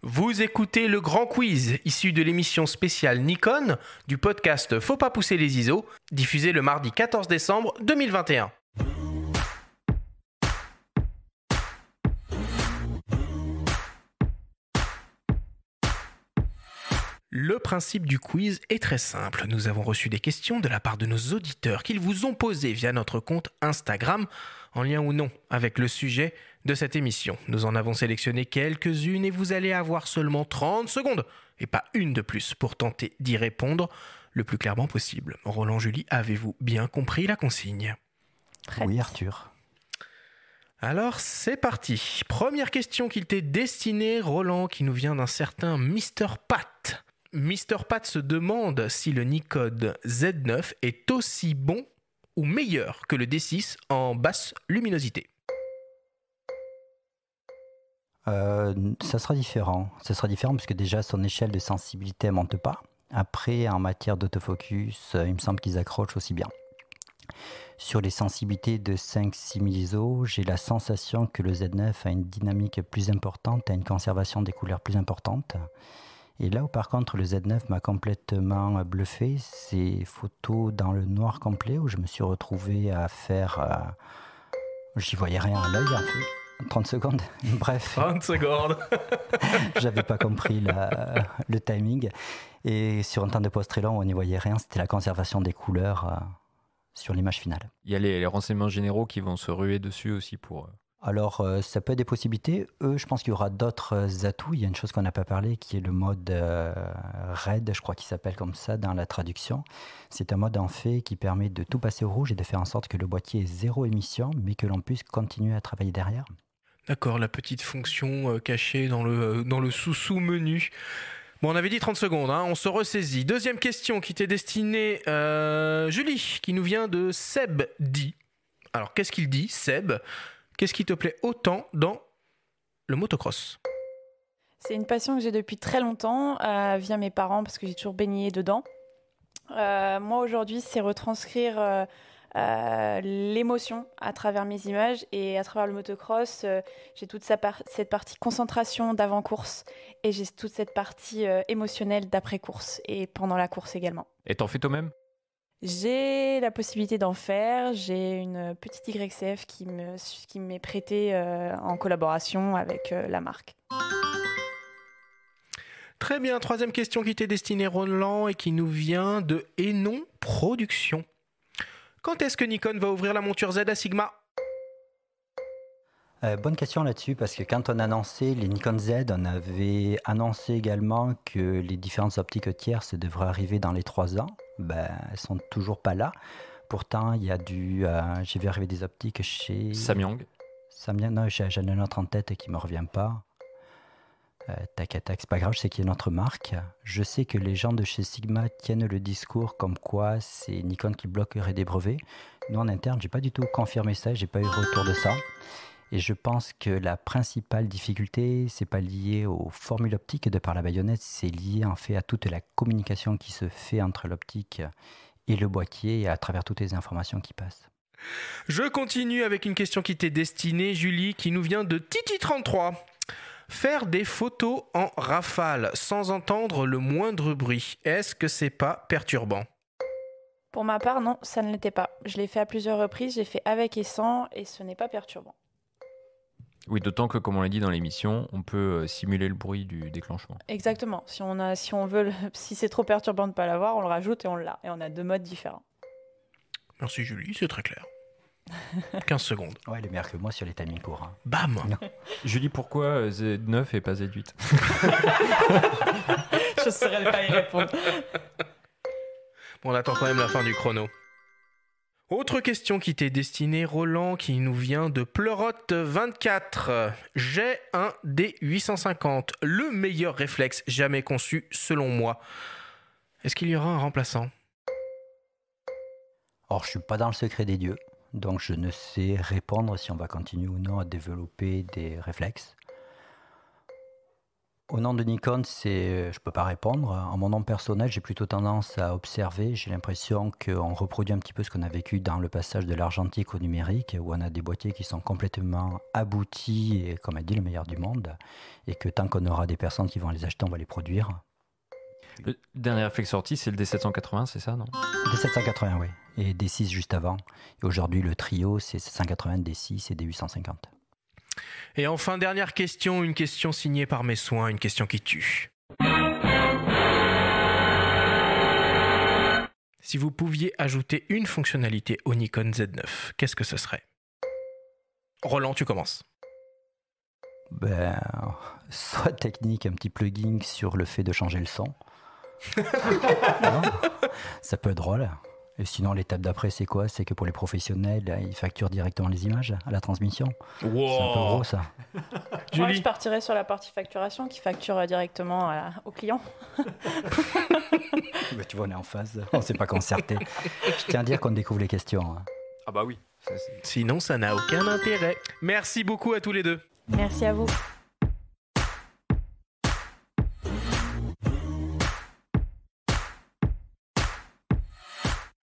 Vous écoutez le Grand Quiz, issu de l'émission spéciale Nikon du podcast Faut pas pousser les ISO, diffusé le mardi 14 décembre 2021. Le principe du quiz est très simple. Nous avons reçu des questions de la part de nos auditeurs qu'ils vous ont posées via notre compte Instagram, en lien ou non avec le sujet de cette émission. Nous en avons sélectionné quelques-unes et vous allez avoir seulement 30 secondes, et pas une de plus, pour tenter d'y répondre le plus clairement possible. Roland, Julie, avez-vous bien compris la consigne ? Prête. Oui, Arthur. Alors, c'est parti. Première question qui t'est destinée, Roland, qui nous vient d'un certain Mr. Pat. Mr. Pat se demande si le Nikon Z9 est aussi bon ou meilleur que le D6 en basse luminosité. Ça sera différent. Ça sera différent parce que déjà son échelle de sensibilité ne monte pas. Après, en matière d'autofocus, il me semble qu'ils accrochent aussi bien. Sur les sensibilités de 5-6 000 ISO, j'ai la sensation que le Z9 a une dynamique plus importante, a une conservation des couleurs plus importante. Et là où par contre le Z9 m'a complètement bluffé, c'est photos dans le noir complet où je me suis retrouvé à faire... j'y voyais rien à l'œil en fait. 30 secondes, bref. 30 secondes. J'avais pas compris le timing. Et sur un temps de pause très long où on n'y voyait rien, c'était la conservation des couleurs sur l'image finale. Il y a les renseignements généraux qui vont se ruer dessus aussi pour... Alors, ça peut être des possibilités. Je pense qu'il y aura d'autres atouts. Il y a une chose qu'on n'a pas parlé qui est le mode RED, je crois qu'il s'appelle comme ça dans la traduction. C'est un mode en fait qui permet de tout passer au rouge et de faire en sorte que le boîtier ait zéro émission, mais que l'on puisse continuer à travailler derrière. D'accord, la petite fonction cachée dans le sous-menu. Bon, on avait dit 30 secondes, hein, on se ressaisit. Deuxième question qui t'est destinée, Julie, qui nous vient de Seb dit. Alors, qu'est-ce qu'il dit, Seb ? Qu'est-ce qui te plaît autant dans le motocross ? C'est une passion que j'ai depuis très longtemps, via mes parents, parce que j'ai toujours baigné dedans. Moi, aujourd'hui, c'est retranscrire l'émotion à travers mes images. Et à travers le motocross, j'ai toute cette partie concentration d'avant-course. Et j'ai toute cette partie émotionnelle d'après-course et pendant la course également. Et t'en fais toi-même ? J'ai la possibilité d'en faire. J'ai une petite YCF qui m'est prêtée en collaboration avec la marque. Très bien, troisième question qui t'est destinée, Roland, et qui nous vient de Enon Productions. Quand est-ce que Nikon va ouvrir la monture Z à Sigma ? Bonne question là-dessus, parce que quand on a annoncé les Nikon Z, on avait annoncé également que les différentes optiques tierces devraient arriver dans les 3 ans. Elles sont toujours pas là. Pourtant, il y a j'ai vu arriver des optiques chez... Samyang. Non, j'en ai une autre en tête qui ne me revient pas. Tac, c'est pas grave, je sais qu'il y a une autre marque. Je sais que les gens de chez Sigma tiennent le discours comme quoi c'est Nikon qui bloquerait des brevets. Nous, en interne, j'ai pas du tout confirmé ça, j'ai pas eu retour de ça. Et je pense que la principale difficulté, c'est pas lié aux formules optiques de par la baïonnette, c'est lié en fait à toute la communication qui se fait entre l'optique et le boîtier et à travers toutes les informations qui passent. Je continue avec une question qui t'est destinée, Julie, qui nous vient de Titi33. Faire des photos en rafale sans entendre le moindre bruit, est-ce que c'est pas perturbant ? Pour ma part, non, ça ne l'était pas. Je l'ai fait à plusieurs reprises, j'ai fait avec et sans, et ce n'est pas perturbant. Oui, d'autant que, comme on l'a dit dans l'émission, on peut simuler le bruit du déclenchement. Exactement. Si c'est trop perturbant de ne pas l'avoir, on le rajoute et on l'a. Et on a 2 modes différents. Merci Julie, c'est très clair. 15 secondes. Ouais, il est meilleur que moi sur les timings courts. Hein. Bam ! Julie, pourquoi Z9 et pas Z8 ? Je ne saurais pas y répondre. Bon, on attend quand même la fin du chrono. Autre question qui t'est destinée, Roland, qui nous vient de Pleurote24. J'ai un D850, le meilleur réflexe jamais conçu selon moi. Est-ce qu'il y aura un remplaçant ? Or, je suis pas dans le secret des dieux, donc je ne sais répondre si on va continuer ou non à développer des réflexes. Au nom de Nikon, je ne peux pas répondre. En mon nom personnel, j'ai plutôt tendance à observer. J'ai l'impression qu'on reproduit un petit peu ce qu'on a vécu dans le passage de l'argentique au numérique, où on a des boîtiers qui sont complètement aboutis et, comme elle dit, le meilleur du monde. Et que tant qu'on aura des personnes qui vont les acheter, on va les produire. Le dernier réflexe sorti, c'est le D780, c'est ça, non? D780, oui. Et D6 juste avant. Et aujourd'hui, le trio, c'est 780, D6 et D850. Et enfin, dernière question, une question signée par mes soins, une question qui tue. Si vous pouviez ajouter une fonctionnalité au Nikon Z9, qu'est-ce que ce serait? Roland, tu commences. Soit technique, un petit plugin sur le fait de changer le son. Ça peut être drôle. Et sinon, l'étape d'après, c'est quoi? C'est que pour les professionnels, ils facturent directement les images à la transmission. Wow. C'est un peu gros, ça. Moi, je partirais sur la partie facturation qui facture directement au client. Tu vois, on est en phase. On ne s'est pas concerté. Je tiens à dire qu'on découvre les questions. Ah bah oui. Sinon, ça n'a aucun intérêt. Merci beaucoup à tous les deux. Merci à vous.